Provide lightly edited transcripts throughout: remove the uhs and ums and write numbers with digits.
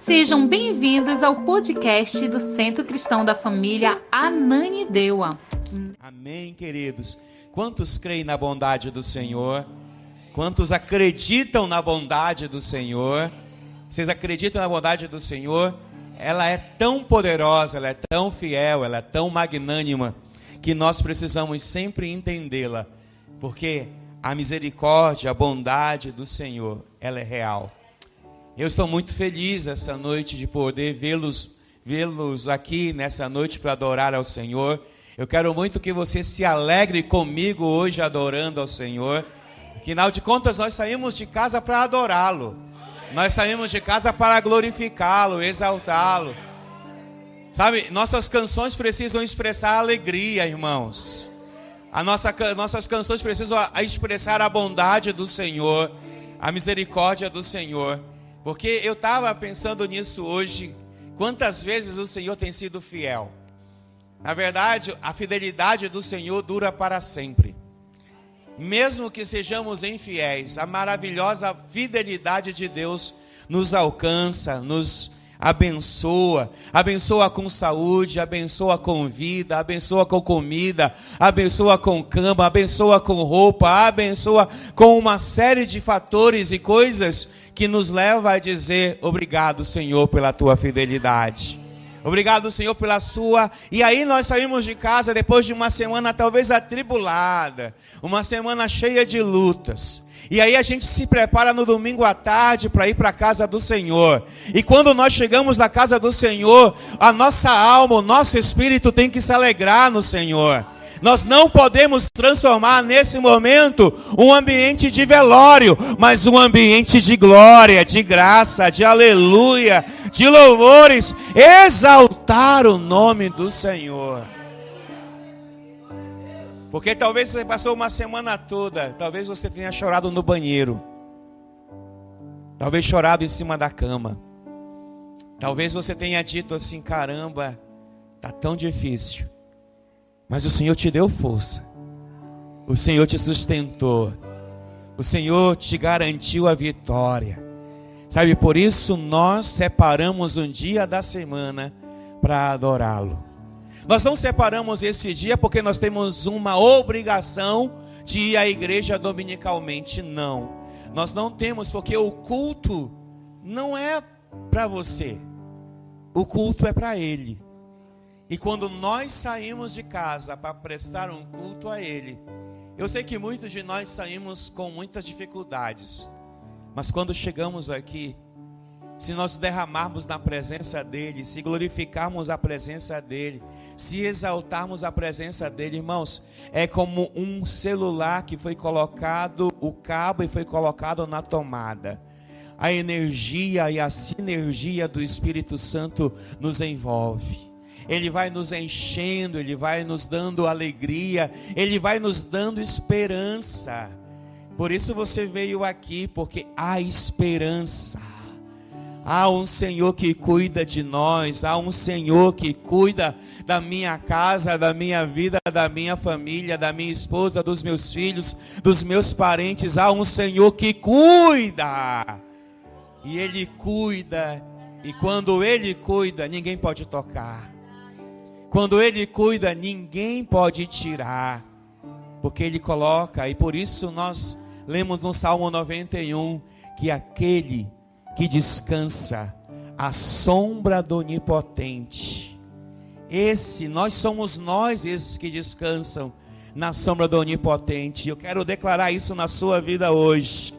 Sejam bem-vindos ao podcast do Centro Cristão da Família Ananindeua. Amém, queridos. Quantos creem na bondade do Senhor? Quantos acreditam na bondade do Senhor? Vocês acreditam na bondade do Senhor? Ela é tão poderosa, ela é tão fiel, ela é tão magnânima, que nós precisamos sempre entendê-la, porque a misericórdia, a bondade do Senhor, ela é real. Eu estou muito feliz essa noite de poder vê-los aqui nessa noite para adorar ao Senhor. Eu quero muito que você se alegre comigo hoje adorando ao Senhor. Afinal de contas, nós saímos de casa para adorá-lo. Nós saímos de casa para glorificá-lo, exaltá-lo. Sabe, nossas canções precisam expressar alegria, irmãos. Nossas canções precisam expressar a bondade do Senhor, a misericórdia do Senhor. Porque eu estava pensando nisso hoje, quantas vezes o Senhor tem sido fiel. Na verdade, a fidelidade do Senhor dura para sempre. Mesmo que sejamos infiéis, a maravilhosa fidelidade de Deus nos alcança, nos abençoa. Abençoa com saúde, abençoa com vida, abençoa com comida, abençoa com cama, abençoa com roupa, abençoa com uma série de fatores e coisas que nos leva a dizer obrigado, Senhor, pela tua fidelidade. Obrigado, Senhor, pela sua... E aí nós saímos de casa depois de uma semana talvez atribulada, uma semana cheia de lutas. E aí a gente se prepara no domingo à tarde para ir para a casa do Senhor. E quando nós chegamos na casa do Senhor, a nossa alma, o nosso espírito tem que se alegrar no Senhor. Nós não podemos transformar nesse momento um ambiente de velório, mas um ambiente de glória, de graça, de aleluia, de louvores, exaltar o nome do Senhor. Porque talvez você passou uma semana toda, talvez você tenha chorado no banheiro, talvez chorado em cima da cama, talvez você tenha dito assim, caramba, tá tão difícil. Mas o Senhor te deu força, o Senhor te sustentou, o Senhor te garantiu a vitória. Sabe, por isso nós separamos um dia da semana para adorá-lo. Nós não separamos esse dia porque nós temos uma obrigação de ir à igreja dominicalmente, não. Nós não temos, porque o culto não é para você, o culto é para Ele. E quando nós saímos de casa para prestar um culto a Ele, eu sei que muitos de nós saímos com muitas dificuldades, mas quando chegamos aqui, se nós derramarmos na presença dEle, se glorificarmos a presença dEle, se exaltarmos a presença dEle, irmãos, é como um celular que foi colocado, o cabo e foi colocado na tomada. A energia e a sinergia do Espírito Santo nos envolve. Ele vai nos enchendo, Ele vai nos dando alegria, Ele vai nos dando esperança. Por isso você veio aqui, porque há esperança. Há um Senhor que cuida de nós, há um Senhor que cuida da minha casa, da minha vida, da minha família, da minha esposa, dos meus filhos, dos meus parentes. Há um Senhor que cuida. E Ele cuida, e quando Ele cuida, ninguém pode tocar. Quando Ele cuida, ninguém pode tirar, porque Ele coloca, e por isso nós lemos no Salmo 91, que aquele que descansa à sombra do Onipotente, somos nós esses que descansam na sombra do Onipotente. Eu quero declarar isso na sua vida hoje.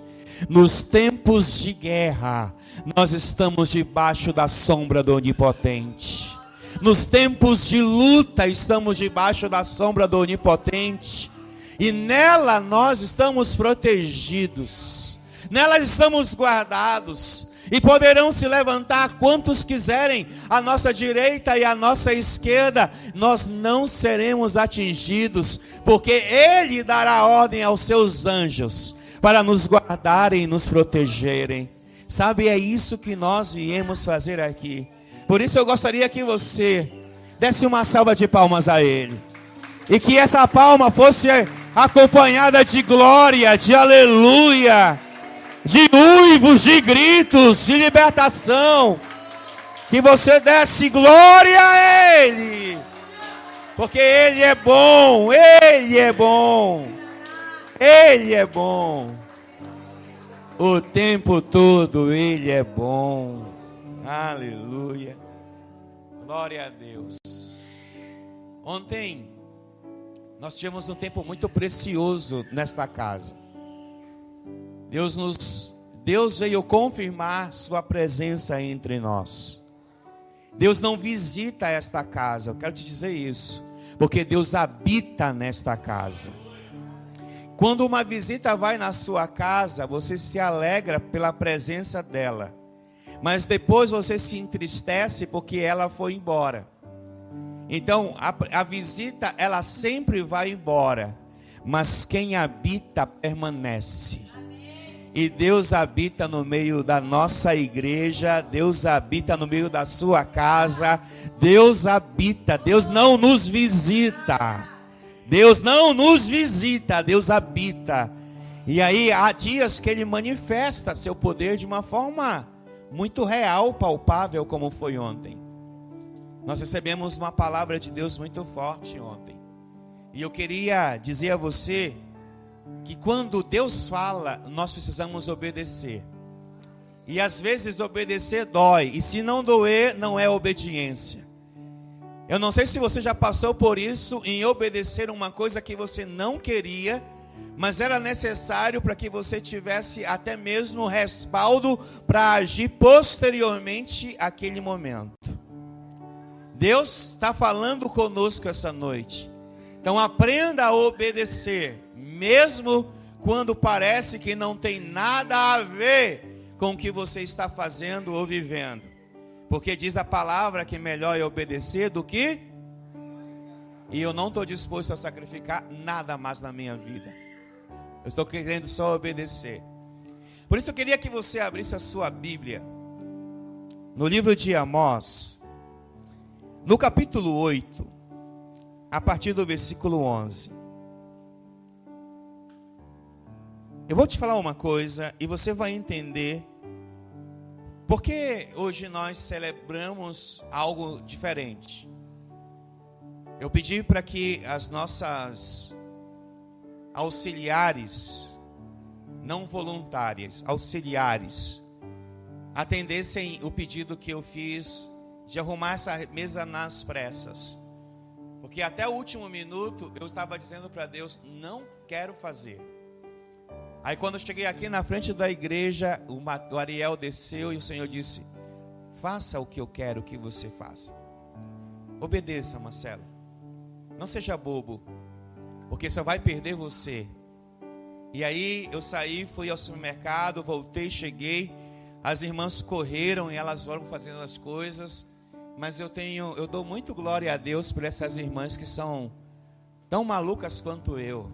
Nos tempos de guerra, nós estamos debaixo da sombra do Onipotente. Nos tempos de luta, estamos debaixo da sombra do Onipotente. E nela nós estamos protegidos. Nela estamos guardados. E poderão se levantar quantos quiserem à nossa direita e à nossa esquerda. Nós não seremos atingidos, porque Ele dará ordem aos seus anjos para nos guardarem e nos protegerem. Sabe, é isso que nós viemos fazer aqui. Por isso eu gostaria que você desse uma salva de palmas a Ele. E que essa palma fosse acompanhada de glória, de aleluia, de uivos, de gritos, de libertação. Que você desse glória a Ele. Porque Ele é bom, Ele é bom. Ele é bom. O tempo todo Ele é bom. Aleluia. Glória a Deus. Ontem nós tivemos um tempo muito precioso nesta casa. Deus veio confirmar sua presença entre nós. Deus não visita esta casa, eu quero te dizer isso, porque Deus habita nesta casa. Quando uma visita vai na sua casa, você se alegra pela presença dela, mas depois você se entristece porque ela foi embora. Então a visita, ela sempre vai embora, mas quem habita permanece. E Deus habita no meio da nossa igreja, Deus habita no meio da sua casa, Deus habita, Deus não nos visita, Deus não nos visita, Deus habita. E aí há dias que Ele manifesta seu poder de uma forma muito real, palpável, como foi ontem. Nós recebemos uma palavra de Deus muito forte ontem. E eu queria dizer a você que quando Deus fala, nós precisamos obedecer. E às vezes obedecer dói. E se não doer, não é obediência. Eu não sei se você já passou por isso, em obedecer uma coisa que você não queria, mas era necessário para que você tivesse até mesmo respaldo para agir posteriormente àquele momento. Deus está falando conosco essa noite. Então aprenda a obedecer, mesmo quando parece que não tem nada a ver com o que você está fazendo ou vivendo. Porque diz a palavra que melhor é obedecer do que... E eu não estou disposto a sacrificar nada mais na minha vida. Eu estou querendo só obedecer. Por isso eu queria que você abrisse a sua Bíblia no livro de Amós, no capítulo 8, a partir do versículo 11. Eu vou te falar uma coisa e você vai entender porque hoje nós celebramos algo diferente. Eu pedi para que as nossas auxiliares, não voluntárias, auxiliares, atendessem o pedido que eu fiz de arrumar essa mesa nas pressas. Porque até o último minuto eu estava dizendo para Deus, não quero fazer. Aí quando eu cheguei aqui na frente da igreja, o Ariel desceu e o Senhor disse, faça o que eu quero que você faça. Obedeça, Marcelo. Não seja bobo, porque só vai perder você. E aí eu saí, fui ao supermercado, voltei, cheguei. As irmãs correram e elas foram fazendo as coisas. Mas eu dou muito glória a Deus por essas irmãs que são tão malucas quanto eu.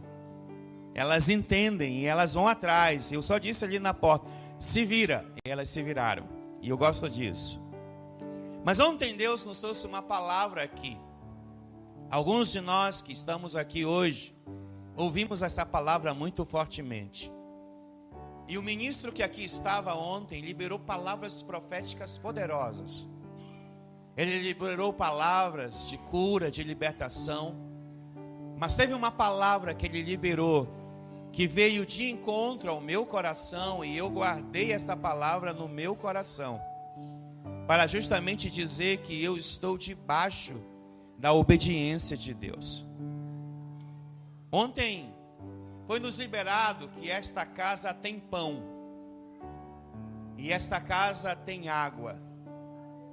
Elas entendem e elas vão atrás. Eu só disse ali na porta, se vira. E elas se viraram. E eu gosto disso. Mas ontem Deus nos trouxe uma palavra aqui. Alguns de nós que estamos aqui hoje, ouvimos essa palavra muito fortemente. E o ministro que aqui estava ontem liberou palavras proféticas poderosas. Ele liberou palavras de cura, de libertação. Mas teve uma palavra que ele liberou, que veio de encontro ao meu coração, e eu guardei essa palavra no meu coração, para justamente dizer que eu estou debaixo da obediência de Deus. Ontem foi nos liberado que esta casa tem pão, e esta casa tem água.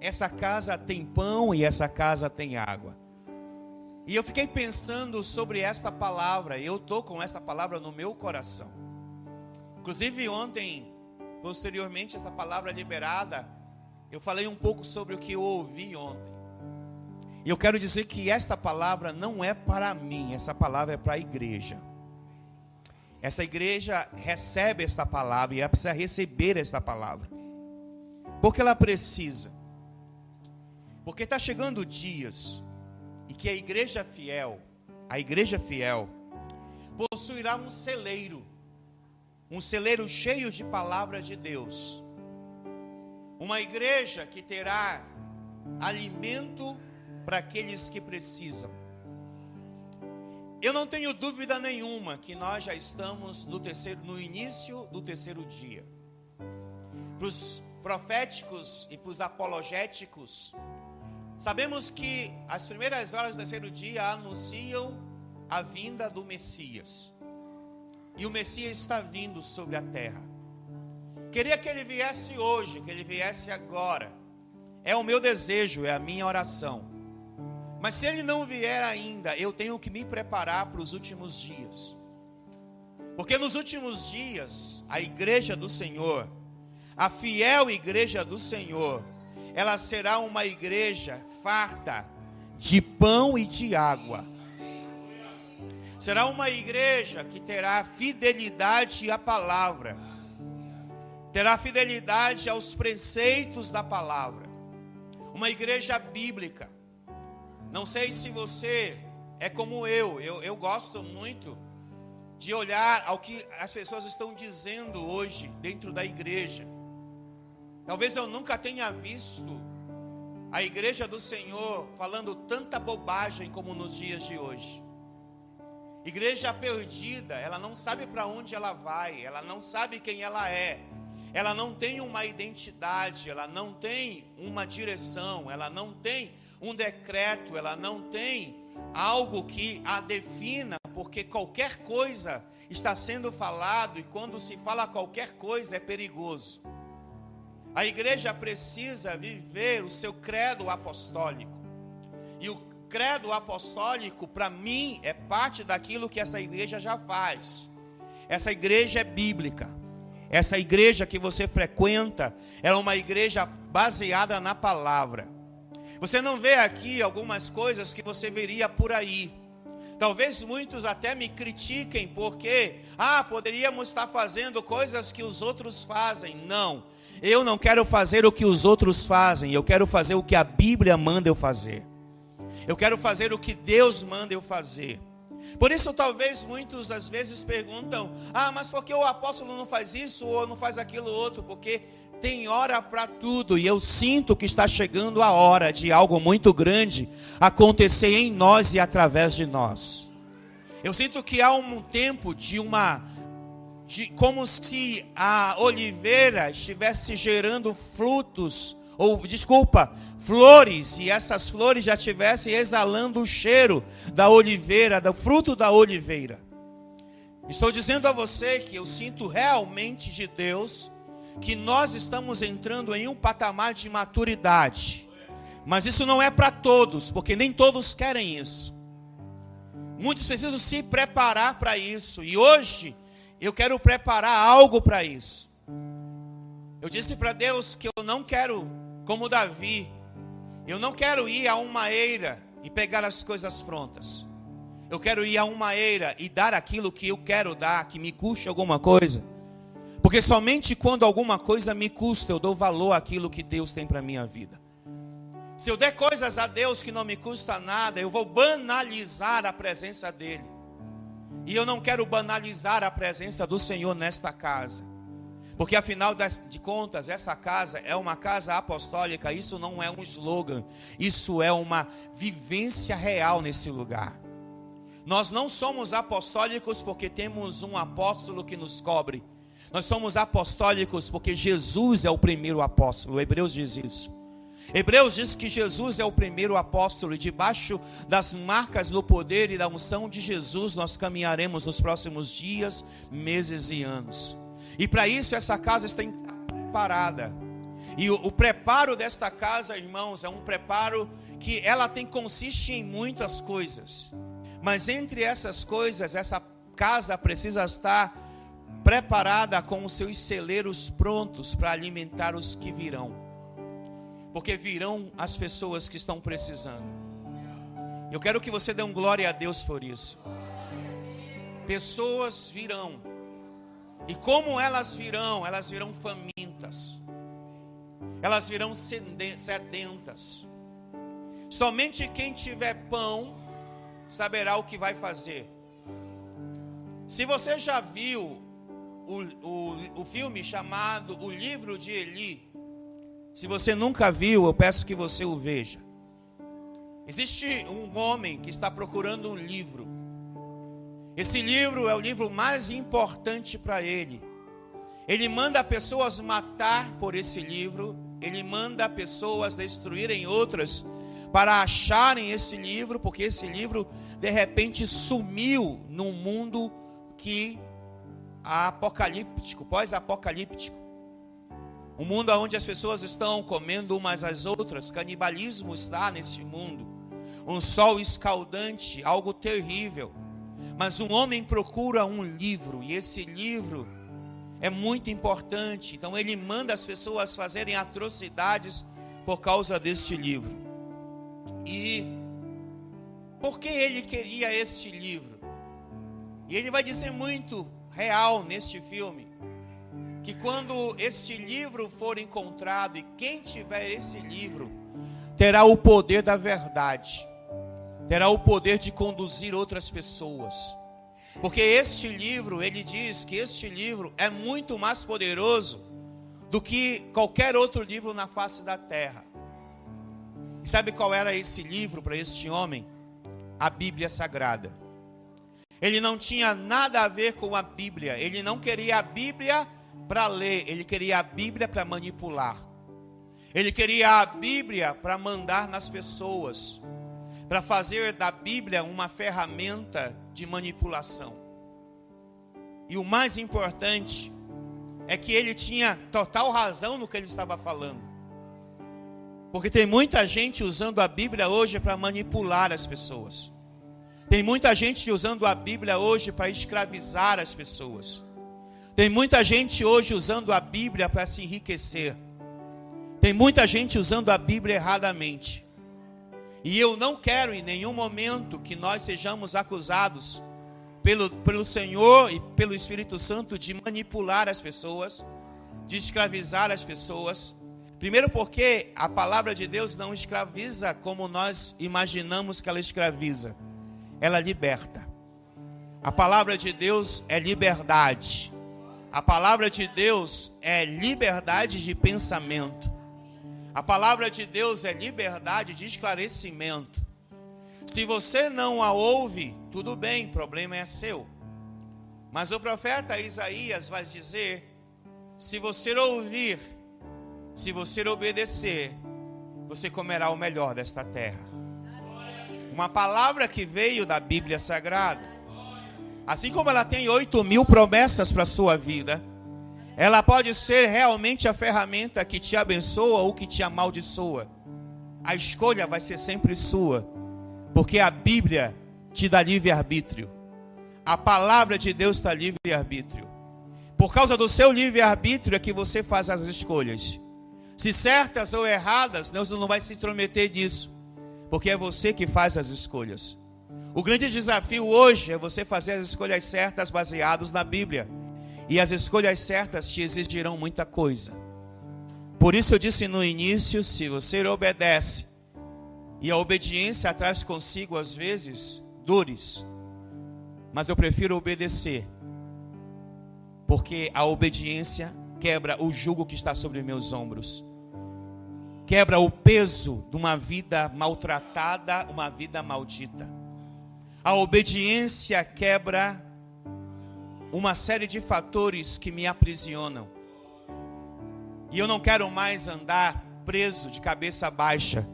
Essa casa tem pão e essa casa tem água. E eu fiquei pensando sobre esta palavra. Eu estou com essa palavra no meu coração. Inclusive ontem, posteriormente essa palavra liberada, eu falei um pouco sobre o que eu ouvi ontem. E eu quero dizer que esta palavra não é para mim. Essa palavra é para a igreja. Essa igreja recebe esta palavra e ela precisa receber esta palavra. Porque ela precisa. Porque está chegando dias e que a igreja fiel possuirá um celeiro cheio de palavras de Deus. Uma igreja que terá alimento para aqueles que precisam. Eu não tenho dúvida nenhuma que nós já estamos no início do terceiro dia. Para os proféticos e para os apologéticos, sabemos que as primeiras horas do terceiro dia anunciam a vinda do Messias. E o Messias está vindo sobre a terra. Queria que ele viesse hoje, que ele viesse agora. É o meu desejo, é a minha oração. Mas se ele não vier ainda, eu tenho que me preparar para os últimos dias. Porque nos últimos dias, a igreja do Senhor, a fiel igreja do Senhor, ela será uma igreja farta de pão e de água. Será uma igreja que terá fidelidade à palavra. Terá fidelidade aos preceitos da palavra. Uma igreja bíblica. Não sei se você é como eu gosto muito de olhar ao que as pessoas estão dizendo hoje dentro da igreja. Talvez eu nunca tenha visto a igreja do Senhor falando tanta bobagem como nos dias de hoje. Igreja perdida, ela não sabe para onde ela vai, ela não sabe quem ela é. Ela não tem uma identidade, ela não tem uma direção, ela não tem um decreto, ela não tem algo que a defina, porque qualquer coisa está sendo falado e quando se fala qualquer coisa é perigoso. A igreja precisa viver o seu credo apostólico. E o credo apostólico, para mim, é parte daquilo que essa igreja já faz. Essa igreja é bíblica. Essa igreja que você frequenta é uma igreja baseada na palavra. Você não vê aqui algumas coisas que você veria por aí. Talvez muitos até me critiquem porque, poderíamos estar fazendo coisas que os outros fazem. Não, eu não quero fazer o que os outros fazem, eu quero fazer o que a Bíblia manda eu fazer. Eu quero fazer o que Deus manda eu fazer. Por isso talvez muitos às vezes perguntam, mas por que o apóstolo não faz isso ou não faz aquilo outro? Porque tem hora para tudo e eu sinto que está chegando a hora de algo muito grande acontecer em nós e através de nós. Eu sinto que há um tempo como se a oliveira estivesse gerando flores, e essas flores já estivessem exalando o cheiro da oliveira, do fruto da oliveira. Estou dizendo a você que eu sinto realmente de Deus que nós estamos entrando em um patamar de maturidade. Mas isso não é para todos, porque nem todos querem isso. Muitos precisam se preparar para isso, e hoje eu quero preparar algo para isso. Eu disse para Deus que eu não quero, como Davi, eu não quero ir a uma eira e pegar as coisas prontas. Eu quero ir a uma eira e dar aquilo que eu quero dar, que me custe alguma coisa. Porque somente quando alguma coisa me custa, eu dou valor àquilo que Deus tem para a minha vida. Se eu der coisas a Deus que não me custa nada, eu vou banalizar a presença dEle. E eu não quero banalizar a presença do Senhor nesta casa. Porque afinal de contas, essa casa é uma casa apostólica, isso não é um slogan, isso é uma vivência real nesse lugar. Nós não somos apostólicos porque temos um apóstolo que nos cobre. Nós somos apostólicos porque Jesus é o primeiro apóstolo, Hebreus diz isso. Hebreus diz que Jesus é o primeiro apóstolo e debaixo das marcas do poder e da unção de Jesus nós caminharemos nos próximos dias, meses e anos. E para isso essa casa está preparada. E o preparo desta casa, irmãos, é um preparo que ela consiste em muitas coisas. Mas entre essas coisas, essa casa precisa estar preparada com os seus celeiros prontos para alimentar os que virão. Porque virão as pessoas que estão precisando. Eu quero que você dê um glória a Deus por isso. Pessoas virão. E como elas virão famintas. Elas virão sedentas. Somente quem tiver pão saberá o que vai fazer. Se você já viu o filme chamado O Livro de Eli, Se você nunca viu, eu peço que você o veja. Existe um homem que está procurando um livro. Esse livro é o livro mais importante para ele. Ele manda pessoas matar por esse livro. Ele manda pessoas destruírem outras para acharem esse livro, porque esse livro de repente sumiu num mundo que apocalíptico, pós-apocalíptico. Um mundo onde as pessoas estão comendo umas às outras, canibalismo está nesse mundo. Um sol escaldante, algo terrível. Mas um homem procura um livro, e esse livro é muito importante. Então ele manda as pessoas fazerem atrocidades por causa deste livro. E por que ele queria este livro? E ele vai dizer muito real neste filme, que quando este livro for encontrado, e quem tiver esse livro, terá o poder da verdade, terá o poder de conduzir outras pessoas. Porque este livro, ele diz que este livro é muito mais poderoso do que qualquer outro livro na face da terra. E sabe qual era esse livro para este homem? A Bíblia Sagrada. Ele não tinha nada a ver com a Bíblia. Ele não queria a Bíblia para ler. Ele queria a Bíblia para manipular. Ele queria a Bíblia para mandar nas pessoas, para fazer da Bíblia uma ferramenta de manipulação. E o mais importante é que ele tinha total razão no que ele estava falando. Porque tem muita gente usando a Bíblia hoje para manipular as pessoas. Tem muita gente usando a Bíblia hoje para escravizar as pessoas. Tem muita gente hoje usando a Bíblia para se enriquecer. Tem muita gente usando a Bíblia erradamente. E eu não quero em nenhum momento que nós sejamos acusados pelo Senhor e pelo Espírito Santo de manipular as pessoas, de escravizar as pessoas. Primeiro porque a palavra de Deus não escraviza como nós imaginamos que ela escraviza. Ela liberta. A palavra de Deus é liberdade. A palavra de Deus é liberdade de pensamento. A palavra de Deus é liberdade de esclarecimento. Se você não a ouve, tudo bem, problema é seu. Mas o profeta Isaías vai dizer: se você ouvir, se você obedecer, você comerá o melhor desta terra. Uma palavra que veio da Bíblia Sagrada. Assim como ela tem 8.000 promessas para a sua vida, ela pode ser realmente a ferramenta que te abençoa ou que te amaldiçoa. A escolha vai ser sempre sua, porque a Bíblia te dá livre-arbítrio. A palavra de Deus dá livre-arbítrio. Por causa do seu livre-arbítrio é que você faz as escolhas. Se certas ou erradas, Deus não vai se intrometer nisso, porque é você que faz as escolhas. O grande desafio hoje é você fazer as escolhas certas baseadas na Bíblia. E as escolhas certas te exigirão muita coisa. Por isso eu disse no início, se você obedece, e a obediência traz consigo às vezes dores, mas eu prefiro obedecer, porque a obediência quebra o jugo que está sobre meus ombros, quebra o peso de uma vida maltratada, uma vida maldita. A obediência quebra uma série de fatores que me aprisionam. E eu não quero mais andar preso de cabeça baixa,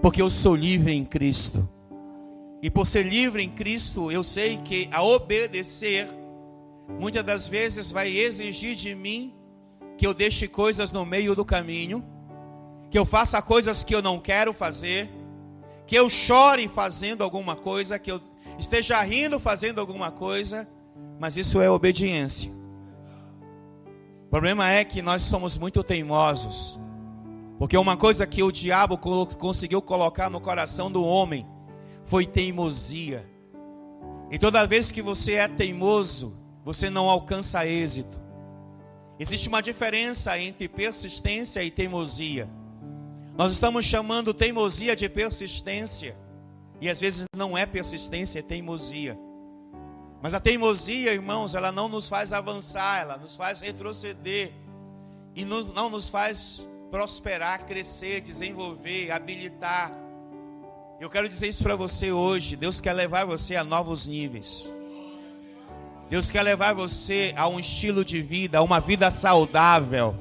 porque eu sou livre em Cristo. E por ser livre em Cristo, eu sei que a obedecer, muitas das vezes vai exigir de mim que eu deixe coisas no meio do caminho, que eu faça coisas que eu não quero fazer, que eu chore fazendo alguma coisa, que eu esteja rindo fazendo alguma coisa, mas isso é obediência. O problema é que nós somos muito teimosos, porque uma coisa que o diabo conseguiu colocar no coração do homem foi teimosia. E toda vez que você é teimoso, você não alcança êxito. Existe uma diferença entre persistência e teimosia. Nós estamos chamando teimosia de persistência, e às vezes não é persistência, é teimosia. Mas a teimosia, irmãos, ela não nos faz avançar, ela nos faz retroceder. E não nos faz prosperar, crescer, desenvolver, habilitar. Eu quero dizer isso para você hoje. Deus quer levar você a novos níveis. Deus quer levar você a um estilo de vida, a uma vida saudável,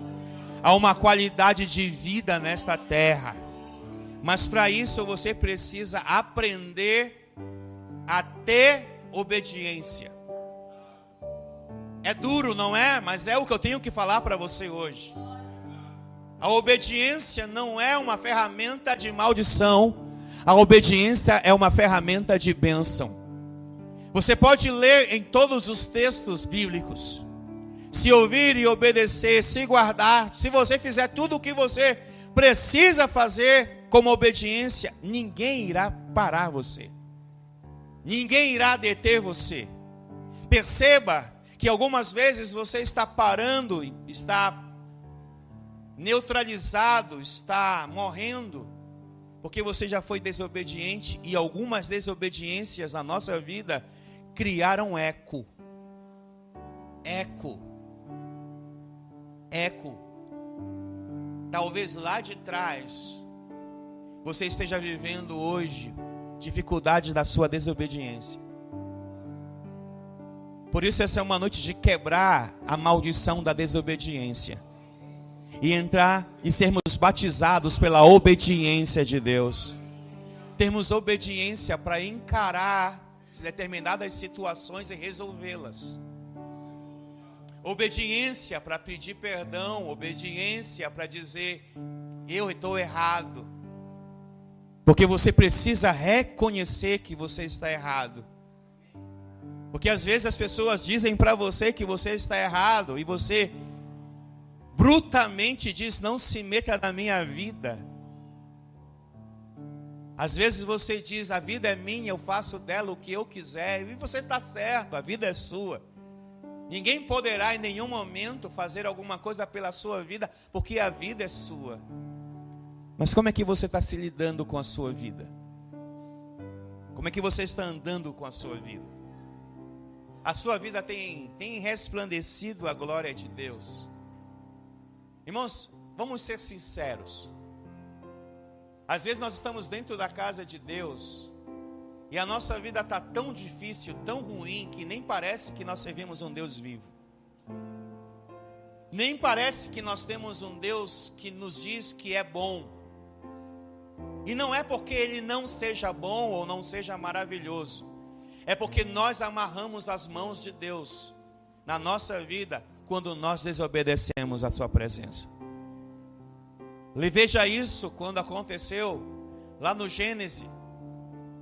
a uma qualidade de vida nesta terra. Mas para isso você precisa aprender a ter obediência. É duro, não é? Mas é o que eu tenho que falar para você hoje. A obediência não é uma ferramenta de maldição. A obediência é uma ferramenta de bênção. Você pode ler em todos os textos bíblicos. Se ouvir e obedecer, se guardar, se você fizer tudo o que você precisa fazer como obediência, ninguém irá parar você. Ninguém irá deter você. Perceba que algumas vezes você está parando, está neutralizado, está morrendo, porque você já foi desobediente, e algumas desobediências na nossa vida criaram eco. Talvez lá de trás você esteja vivendo hoje dificuldades da sua desobediência. Por isso essa é uma noite de quebrar a maldição da desobediência e entrar e sermos batizados pela obediência de Deus. Termos obediência para encarar determinadas situações e resolvê-las. Obediência para pedir perdão, obediência para dizer: eu estou errado. Porque você precisa reconhecer que você está errado. Porque às vezes as pessoas dizem para você que você está errado e você brutamente diz: não se meta na minha vida. Às vezes você diz: a vida é minha, eu faço dela o que eu quiser. E você está certo, a vida é sua. Ninguém poderá em nenhum momento fazer alguma coisa pela sua vida, porque a vida é sua. Mas como é que você está se lidando com a sua vida? Como é que você está andando com a sua vida? A sua vida tem resplandecido a glória de Deus? Irmãos, vamos ser sinceros. Às vezes nós estamos dentro da casa de Deus e a nossa vida está tão difícil, tão ruim, que nem parece que nós servimos um Deus vivo. Nem parece que nós temos um Deus que nos diz que é bom. E não é porque Ele não seja bom ou não seja maravilhoso. É porque nós amarramos as mãos de Deus na nossa vida quando nós desobedecemos a sua presença. Veja isso quando aconteceu lá no Gênesis.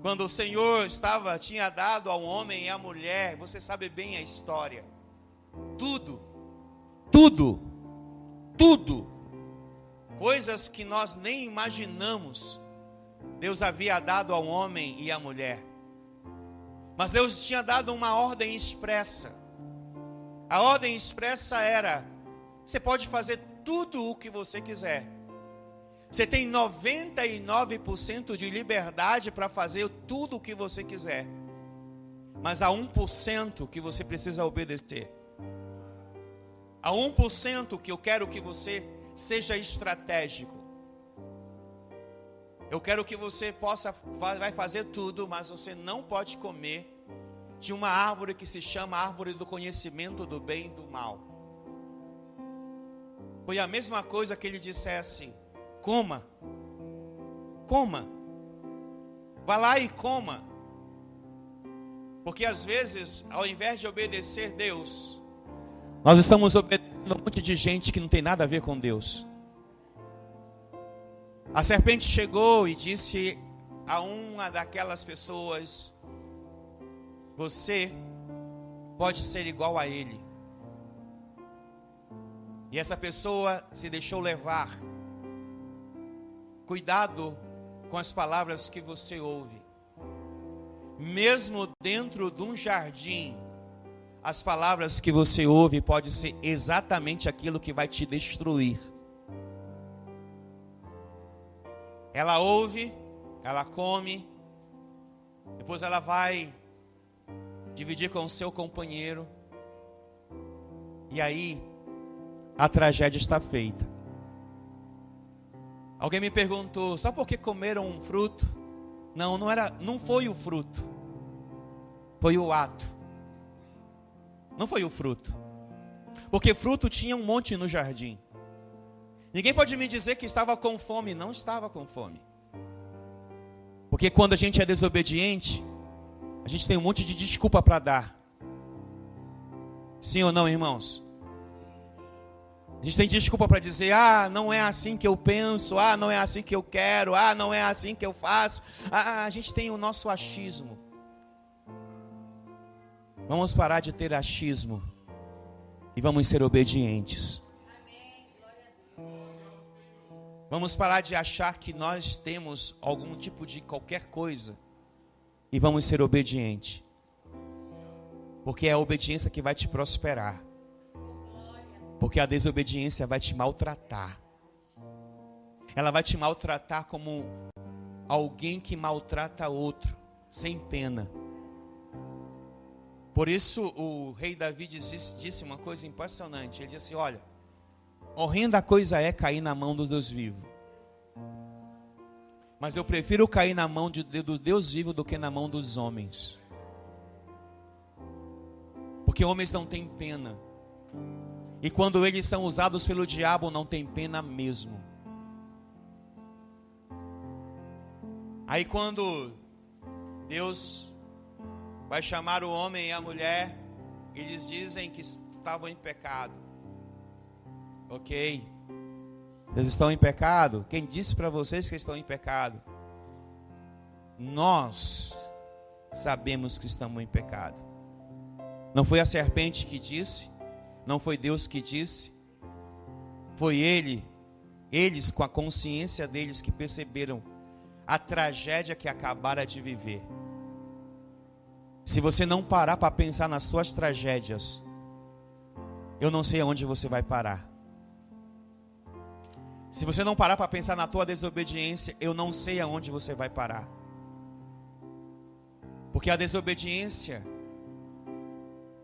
Quando o Senhor tinha dado ao homem e à mulher, você sabe bem a história. Tudo. Coisas que nós nem imaginamos, Deus havia dado ao homem e à mulher. Mas Deus tinha dado uma ordem expressa. A ordem expressa era: você pode fazer tudo o que você quiser. Você tem 99% de liberdade para fazer tudo o que você quiser. Mas há 1% que você precisa obedecer. Há 1% que eu quero que você seja estratégico. Eu quero que você vai fazer tudo, mas você não pode comer de uma árvore que se chama árvore do conhecimento do bem e do mal. Foi a mesma coisa que ele dissesse: coma, vá lá e coma. Porque às vezes, ao invés de obedecer Deus, nós estamos obedecendo um monte de gente que não tem nada a ver com Deus. A serpente chegou e disse a uma daquelas pessoas: você pode ser igual a ele. E essa pessoa se deixou levar. Cuidado com as palavras que você ouve. Mesmo dentro de um jardim, as palavras que você ouve podem ser exatamente aquilo que vai te destruir. Ela ouve, ela come, depois ela vai dividir com o seu companheiro, e aí a tragédia está feita. Alguém me perguntou, só porque comeram um fruto? Não foi o fruto. Foi o ato. Não foi o fruto. Porque fruto tinha um monte no jardim. Ninguém pode me dizer que estava com fome. Não estava com fome. Porque quando a gente é desobediente, a gente tem um monte de desculpa para dar. Sim ou não, irmãos? A gente tem desculpa para dizer, não é assim que eu penso, não é assim que eu quero, não é assim que eu faço. A gente tem o nosso achismo. Vamos parar de ter achismo e vamos ser obedientes. Vamos parar de achar que nós temos algum tipo de qualquer coisa e vamos ser obedientes. Porque é a obediência que vai te prosperar. Porque a desobediência vai te maltratar. Ela vai te maltratar como alguém que maltrata outro, sem pena. Por isso o rei Davi disse uma coisa impressionante. Ele disse, olha, horrenda coisa é cair na mão do Deus vivo. Mas eu prefiro cair na mão do Deus vivo do que na mão dos homens. Porque homens não têm pena. E quando eles são usados pelo diabo, não tem pena mesmo. Aí quando Deus vai chamar o homem e a mulher, eles dizem que estavam em pecado. Ok. Vocês estão em pecado? Quem disse para vocês que estão em pecado? Nós sabemos que estamos em pecado. Não foi a serpente que disse, não foi Deus que disse, foi eles com a consciência deles que perceberam a tragédia que acabaram de viver. Se você não parar para pensar nas suas tragédias, eu não sei aonde você vai parar. Se você não parar para pensar na tua desobediência, eu não sei aonde você vai parar. Porque a desobediência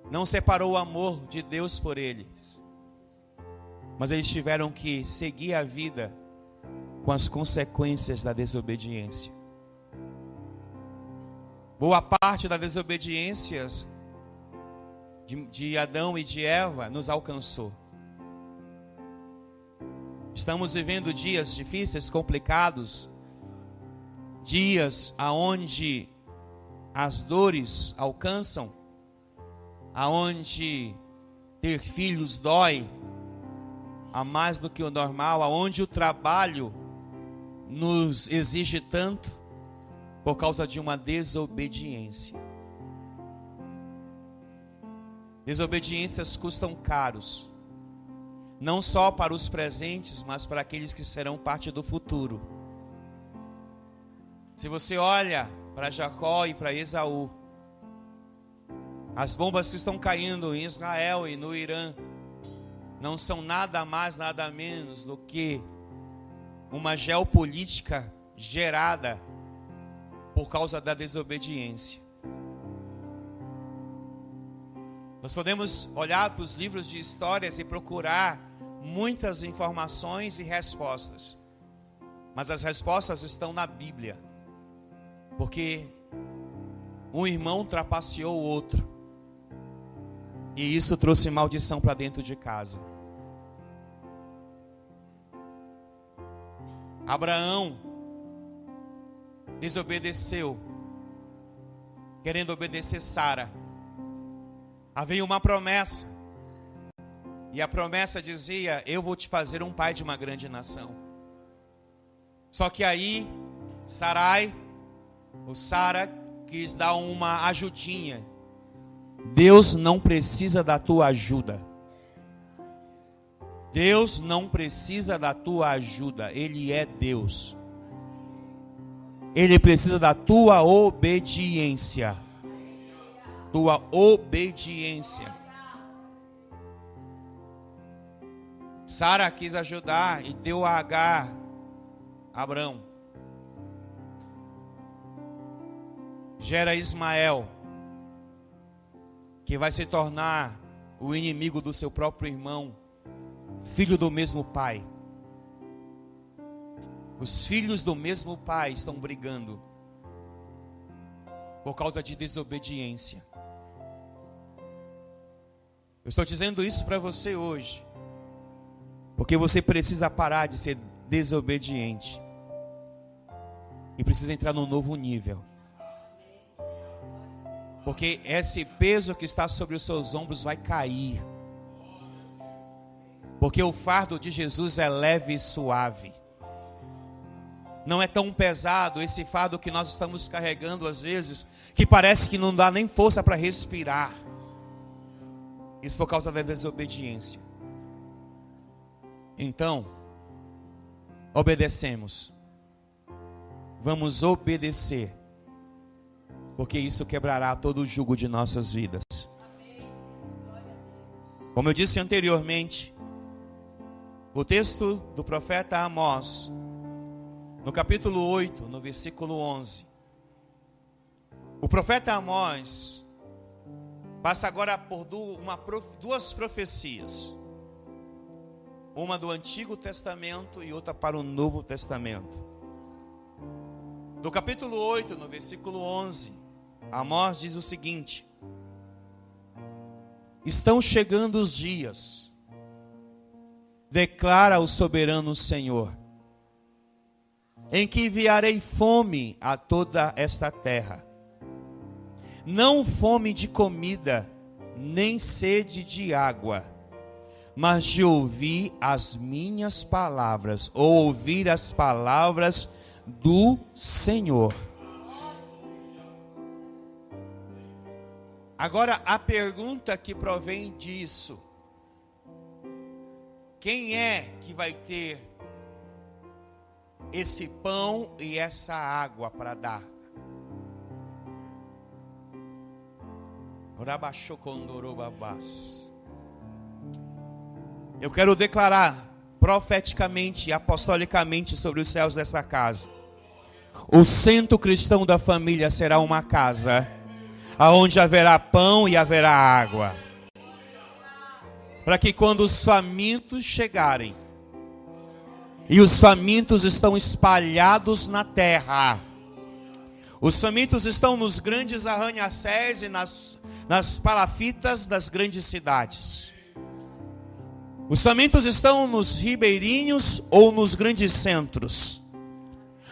não separou o amor de Deus por eles, mas eles tiveram que seguir a vida com as consequências da desobediência. Boa parte das desobediências de Adão e de Eva nos alcançou. Estamos vivendo dias difíceis, complicados, dias aonde as dores alcançam, aonde ter filhos dói a mais do que o normal, aonde o trabalho nos exige tanto por causa de uma desobediência. Desobediências custam caros, não só para os presentes, mas para aqueles que serão parte do futuro. Se você olha para Jacó e para Esaú, as bombas que estão caindo em Israel e no Irã não são nada mais, nada menos do que uma geopolítica gerada por causa da desobediência. Nós podemos olhar para os livros de histórias e procurar muitas informações e respostas, mas as respostas estão na Bíblia, porque um irmão trapaceou o outro, e isso trouxe maldição para dentro de casa. Abraão desobedeceu, querendo obedecer Sara. Havia uma promessa, e a promessa dizia: eu vou te fazer um pai de uma grande nação. Só que aí Sara quis dar uma ajudinha. Deus não precisa da tua ajuda. Deus não precisa da tua ajuda. Ele é Deus. Ele precisa da tua obediência. Tua obediência. Sara quis ajudar e deu a Agar a Abrão. Gera Ismael, que vai se tornar o inimigo do seu próprio irmão, filho do mesmo pai. Os filhos do mesmo pai estão brigando por causa de desobediência. Eu estou dizendo isso para você hoje, porque você precisa parar de ser desobediente e precisa entrar num novo nível. Porque esse peso que está sobre os seus ombros vai cair. Porque o fardo de Jesus é leve e suave. Não é tão pesado esse fardo que nós estamos carregando às vezes, que parece que não dá nem força para respirar. Isso por causa da desobediência. Então, obedecemos. Vamos obedecer. Porque isso quebrará todo o jugo de nossas vidas. Como eu disse anteriormente, o texto do profeta Amós, no capítulo 8, no versículo 11. O profeta Amós passa agora por duas profecias. Uma do Antigo Testamento e outra para o Novo Testamento. No capítulo 8, no versículo 11, Amós diz o seguinte: estão chegando os dias, declara o soberano Senhor, em que enviarei fome a toda esta terra. Não fome de comida, nem sede de água, mas de ouvir as minhas palavras, ou ouvir as palavras do Senhor. Agora a pergunta que provém disso: quem é que vai ter esse pão e essa água para dar? Eu quero declarar profeticamente e apostolicamente sobre os céus dessa casa: o Centro Cristão da Família será uma casa aonde haverá pão e haverá água, para que quando os famintos chegarem, e os famintos estão espalhados na terra, os famintos estão nos grandes arranha-céus e nas palafitas das grandes cidades, os famintos estão nos ribeirinhos ou nos grandes centros,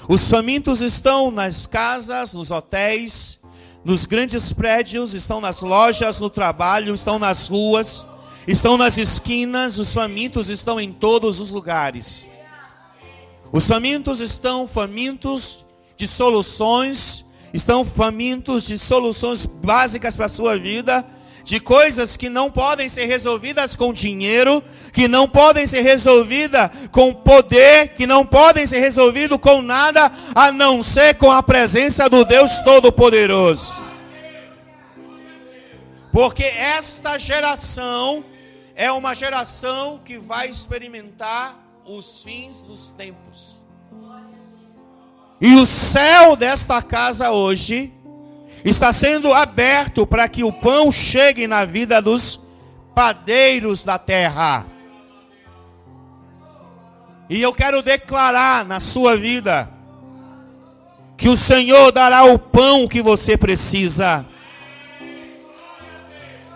os famintos estão nas casas, nos hotéis, nos grandes prédios, estão nas lojas, no trabalho, estão nas ruas, estão nas esquinas. Os famintos estão em todos os lugares. Os famintos estão famintos de soluções, estão famintos de soluções básicas para a sua vida, de coisas que não podem ser resolvidas com dinheiro, que não podem ser resolvidas com poder, que não podem ser resolvidas com nada, a não ser com a presença do Deus Todo-Poderoso. Porque esta geração é uma geração que vai experimentar os fins dos tempos. E o céu desta casa hoje está sendo aberto para que o pão chegue na vida dos padeiros da terra. E eu quero declarar na sua vida que o Senhor dará o pão que você precisa.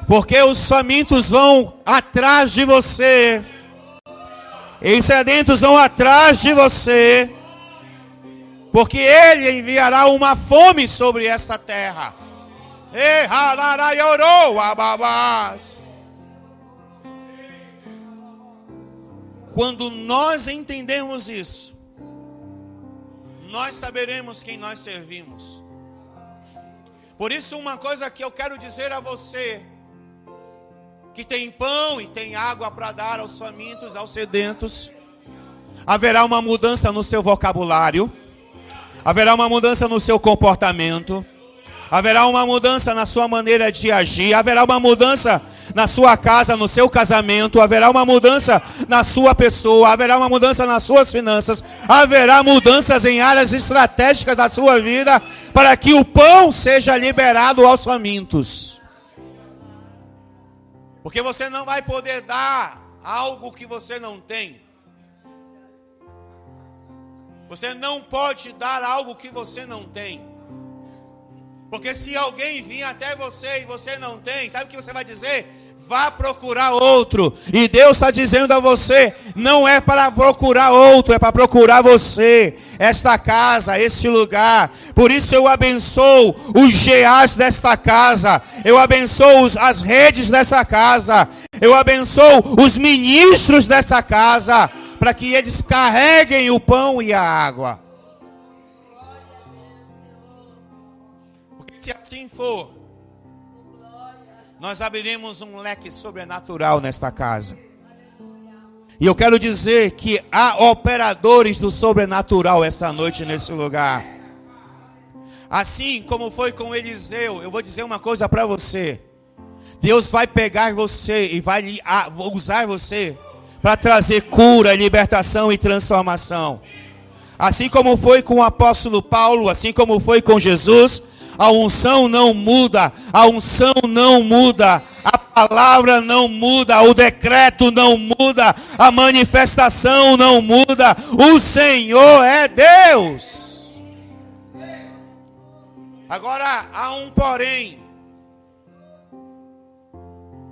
Porque os famintos vão atrás de você, e os sedentos vão atrás de você, porque Ele enviará uma fome sobre esta terra. Quando nós entendemos isso, nós saberemos quem nós servimos. Por isso, uma coisa que eu quero dizer a você, que tem pão e tem água para dar aos famintos, aos sedentos, haverá uma mudança no seu vocabulário, haverá uma mudança no seu comportamento, haverá uma mudança na sua maneira de agir, haverá uma mudança na sua casa, no seu casamento, haverá uma mudança na sua pessoa, haverá uma mudança nas suas finanças, haverá mudanças em áreas estratégicas da sua vida, para que o pão seja liberado aos famintos. Porque você não vai poder dar algo que você não tem. Você não pode dar algo que você não tem. Porque se alguém vir até você e você não tem, sabe o que você vai dizer? Vá procurar outro. E Deus está dizendo a você, não é para procurar outro, é para procurar você, esta casa, esse lugar. Por isso eu abençoo os GAs desta casa, eu abençoo as redes dessa casa, eu abençoo os ministros dessa casa, para que eles carreguem o pão e a água. Porque se assim for, nós abriremos um leque sobrenatural nesta casa. E eu quero dizer que há operadores do sobrenatural essa noite nesse lugar. Assim como foi com Eliseu, eu vou dizer uma coisa para você. Deus vai pegar você e vai usar você para trazer cura, libertação e transformação. Assim como foi com o apóstolo Paulo, assim como foi com Jesus, a unção não muda, a unção não muda, a palavra não muda, o decreto não muda, a manifestação não muda, o Senhor é Deus. Agora há um porém.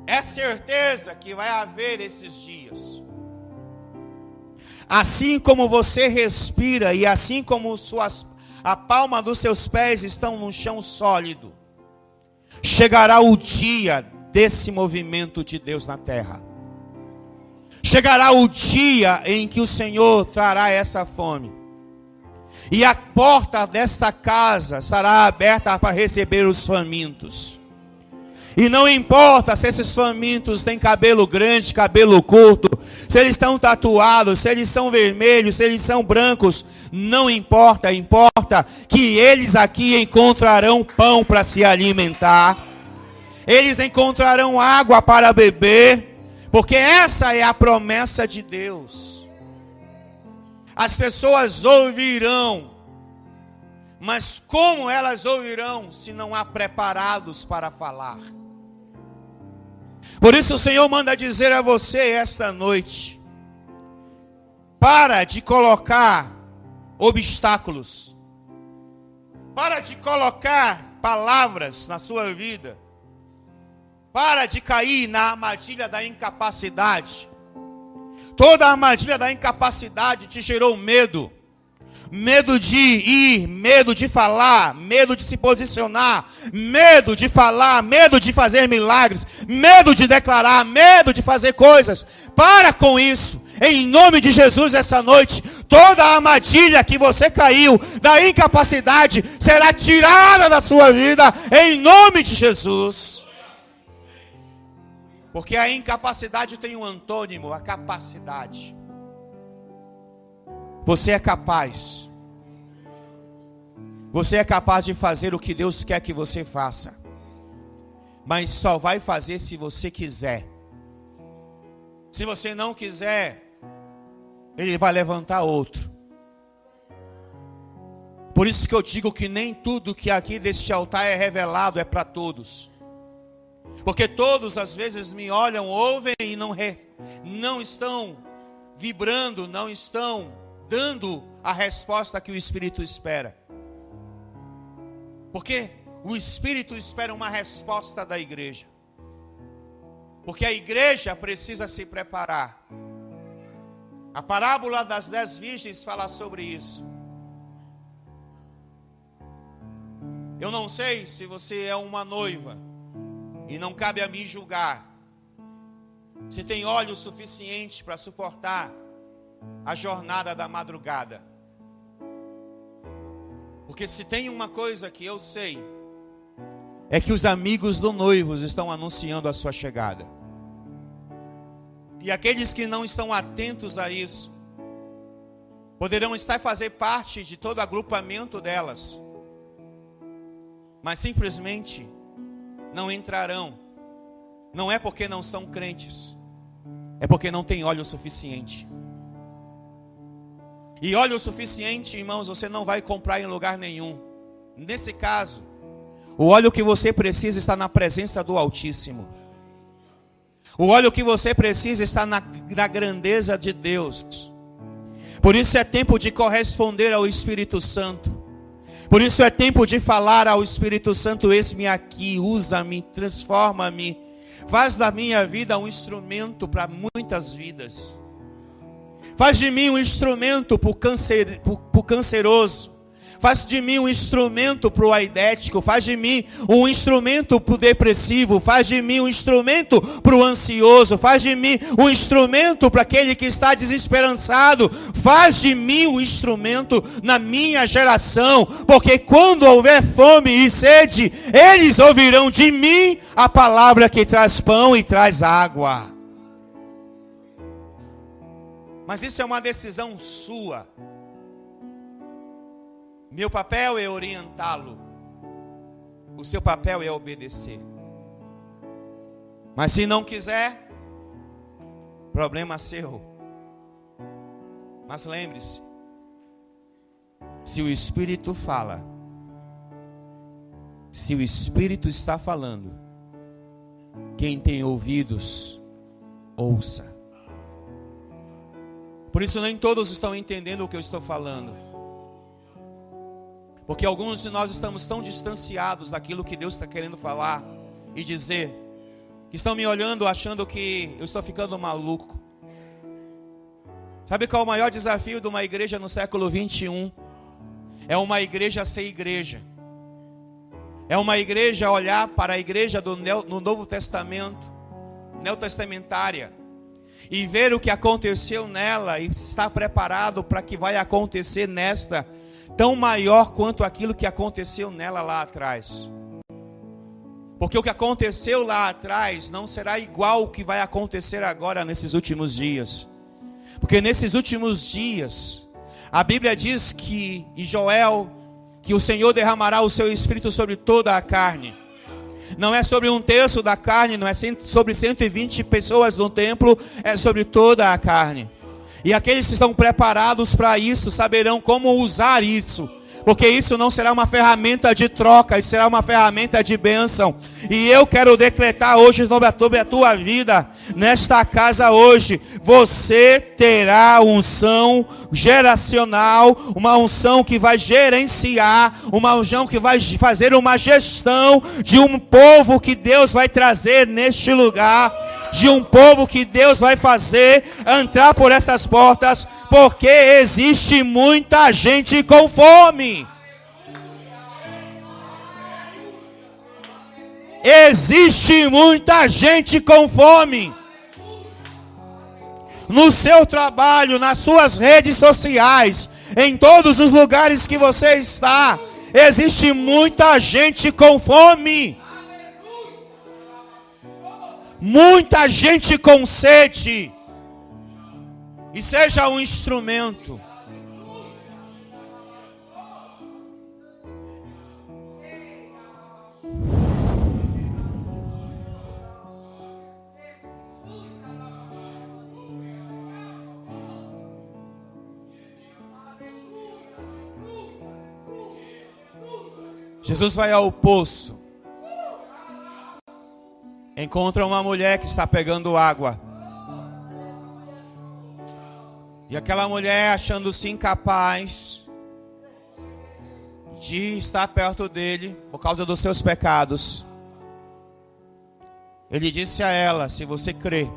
É certeza que vai haver esses dias. Assim como você respira e assim como a palma dos seus pés estão no chão sólido, chegará o dia desse movimento de Deus na terra. Chegará o dia em que o Senhor trará essa fome. E a porta desta casa estará aberta para receber os famintos. E não importa se esses famintos têm cabelo grande, cabelo curto, se eles estão tatuados, se eles são vermelhos, se eles são brancos, não importa, importa que eles aqui encontrarão pão para se alimentar, eles encontrarão água para beber, porque essa é a promessa de Deus. As pessoas ouvirão, mas como elas ouvirão se não há preparados para falar? Por isso o Senhor manda dizer a você esta noite: para de colocar obstáculos, para de colocar palavras na sua vida, para de cair na armadilha da incapacidade. Toda a armadilha da incapacidade te gerou medo. Medo de ir, medo de falar, medo de se posicionar, medo de falar, medo de fazer milagres, medo de declarar, medo de fazer coisas. Para com isso, em nome de Jesus, essa noite, toda a armadilha que você caiu, da incapacidade, será tirada da sua vida, em nome de Jesus. Porque a incapacidade tem um antônimo, a capacidade. Você é capaz. Você é capaz de fazer o que Deus quer que você faça. Mas só vai fazer se você quiser. Se você não quiser, Ele vai levantar outro. Por isso que eu digo que nem tudo que aqui deste altar é revelado é para todos. Porque todos às vezes me olham, ouvem e não estão vibrando, não estão dando a resposta que o Espírito espera. Porque o Espírito espera uma resposta da igreja. Porque a igreja precisa se preparar. A parábola das 10 virgens fala sobre isso. Eu não sei se você é uma noiva, e não cabe a mim julgar, se tem óleo suficiente para suportar a jornada da madrugada. Porque se tem uma coisa que eu sei, é que os amigos do noivo estão anunciando a sua chegada. E aqueles que não estão atentos a isso, poderão estar fazer parte de todo agrupamento delas, mas simplesmente não entrarão. Não é porque não são crentes, é porque não tem óleo suficiente. E óleo suficiente, irmãos, você não vai comprar em lugar nenhum. Nesse caso, o óleo que você precisa está na presença do Altíssimo. O óleo que você precisa está na grandeza de Deus. Por isso é tempo de corresponder ao Espírito Santo. Por isso é tempo de falar ao Espírito Santo: eis-me aqui, usa-me, transforma-me. Faz da minha vida um instrumento para muitas vidas. Faz de mim um instrumento para o canceroso. Faz de mim um instrumento para o aidético. Faz de mim um instrumento para o depressivo. Faz de mim um instrumento para o ansioso. Faz de mim um instrumento para aquele que está desesperançado. Faz de mim um instrumento na minha geração. Porque quando houver fome e sede, eles ouvirão de mim a palavra que traz pão e traz água. Mas isso é uma decisão sua. Meu papel é orientá-lo. O seu papel é obedecer. Mas se não quiser, problema seu. Mas lembre-se, se o Espírito fala, se o Espírito está falando, quem tem ouvidos, ouça. Por isso nem todos estão entendendo o que eu estou falando. Porque alguns de nós estamos tão distanciados daquilo que Deus está querendo falar e dizer, que estão me olhando achando que eu estou ficando maluco. Sabe qual é o maior desafio de uma igreja no século 21? É uma igreja ser igreja. É uma igreja olhar para a igreja no Novo Testamento, neotestamentária, e ver o que aconteceu nela e estar preparado para o que vai acontecer nesta, tão maior quanto aquilo que aconteceu nela lá atrás. Porque o que aconteceu lá atrás não será igual ao que vai acontecer agora nesses últimos dias. Porque nesses últimos dias, a Bíblia diz que, em Joel, que o Senhor derramará o seu Espírito sobre toda a carne. Não é sobre um terço da carne, não é sobre 120 pessoas no templo, é sobre toda a carne. E aqueles que estão preparados para isso saberão como usar isso. Porque isso não será uma ferramenta de troca, isso será uma ferramenta de bênção. E eu quero decretar hoje sobre a tua vida, nesta casa hoje, você terá unção geracional, uma unção que vai gerenciar, uma unção que vai fazer uma gestão de um povo que Deus vai trazer neste lugar. De um povo que Deus vai fazer entrar por essas portas, porque existe muita gente com fome. Existe muita gente com fome. No seu trabalho, nas suas redes sociais, em todos os lugares que você está, existe muita gente com fome. Muita gente com sede. E seja um instrumento. Jesus vai ao poço. Encontra uma mulher que está pegando água. E aquela mulher, achando-se incapaz de estar perto dele por causa dos seus pecados, ele disse a ela: se você crer,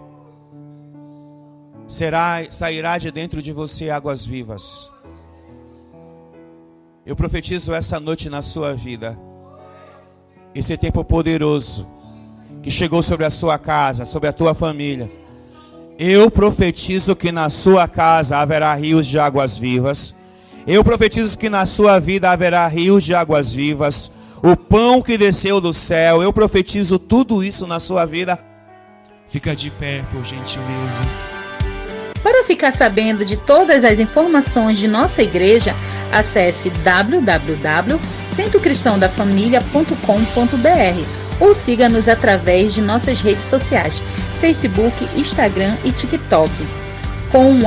sairá de dentro de você águas vivas. Eu profetizo essa noite na sua vida, esse tempo poderoso que chegou sobre a sua casa, sobre a tua família. Eu profetizo que na sua casa haverá rios de águas vivas. Eu profetizo que na sua vida haverá rios de águas vivas. O pão que desceu do céu, eu profetizo tudo isso na sua vida. Fica de pé, por gentileza. Para ficar sabendo de todas as informações de nossa igreja, acesse www.centrocristãodafamilia.com.br ou siga-nos através de nossas redes sociais, Facebook, Instagram e TikTok, com o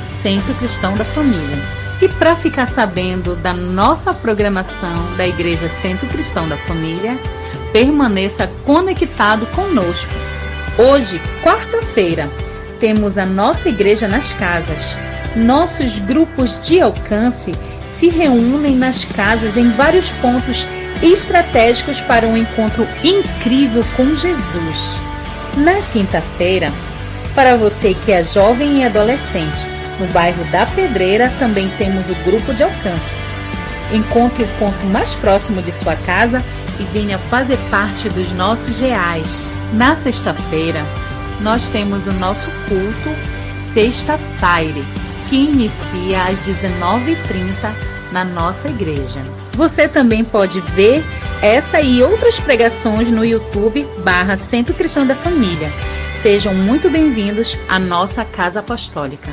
@Centro Cristão da Família. E para ficar sabendo da nossa programação da Igreja Centro Cristão da Família, permaneça conectado conosco. Hoje, quarta-feira, temos a nossa igreja nas casas. Nossos grupos de alcance se reúnem nas casas em vários pontos estratégicos para um encontro incrível com Jesus. Na quinta-feira, para você que é jovem e adolescente, no bairro da Pedreira também temos o grupo de alcance. Encontre o ponto mais próximo de sua casa e venha fazer parte dos nossos reais. Na sexta-feira, nós temos o nosso culto Sexta-feira, que inicia às 19h30 na nossa igreja. Você também pode ver essa e outras pregações no YouTube /Centro Cristão da Família. Sejam muito bem-vindos à nossa Casa Apostólica.